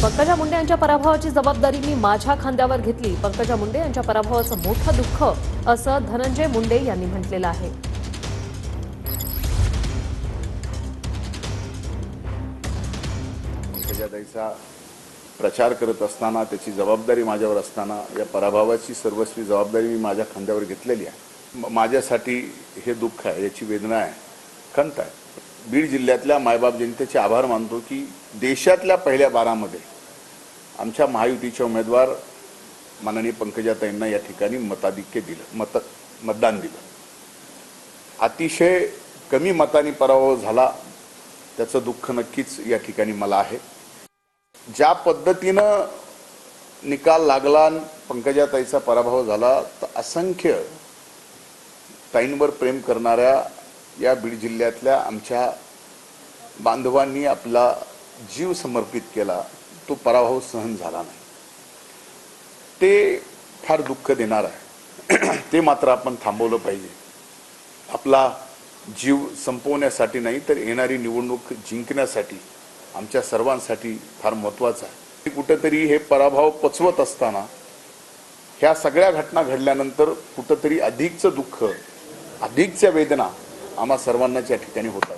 पंकजा मुंडे यांच्या पराभवाची जबाबदारी मी माझ्या खांद्यावर घेतली. पंकजा मुंडे यांच्या पराभवाचं मोठं दुःख असं धनंजय मुंडे यांनी म्हटलेलं आहे. पंकजाताईचा प्रचार करत असताना त्याची जबाबदारी माझ्यावर असताना या पराभवाची सर्वस्वी जबाबदारी मी माझ्या खांद्यावर घेतलेली आहे. माझ्यासाठी हे दुःख आहे, याची वेदना आहे, खंत आहे. बीड जिल्ह्यातल्या मायबाप जनतेचे आभार मानतो की देशातल्या पहिल्या 12 मध्ये आमच्या महायुतीचे उमेदवार माननीय पंकजाताईंना या ठिकाणी मताधिक्य दिलं, मतदान दिलं. अतिशय कमी मतांनी पराभव झाला, त्याचं दुःख नक्कीच या ठिकाणी मला आहे. ज्या पद्धतीनं निकाल लागला, पंकजाताईचा पराभव झाला, तर असंख्य ताईंवर प्रेम करणाऱ्या या बीड जिल्ह्यातल्या आमच्या बांधवांनी आपला जीव समर्पित केला. तो पराभव सहन झाला नाही. ते फार दुःख देणार आहे. ते मात्र आपण थांबवलं पाहिजे. आपला जीव संपवण्यासाठी नाही, तर येणारी निवडणूक जिंकण्यासाठी आमच्या सर्वांसाठी फार महत्त्वाचं आहे. कुठेतरी हे पराभव पचवत असताना ह्या सगळ्या घटना घडल्यानंतर कुठेतरी अधिकचं दुःख, अधिकच्या वेदना आम्हा सर्वांनाच या ठिकाणी होतात.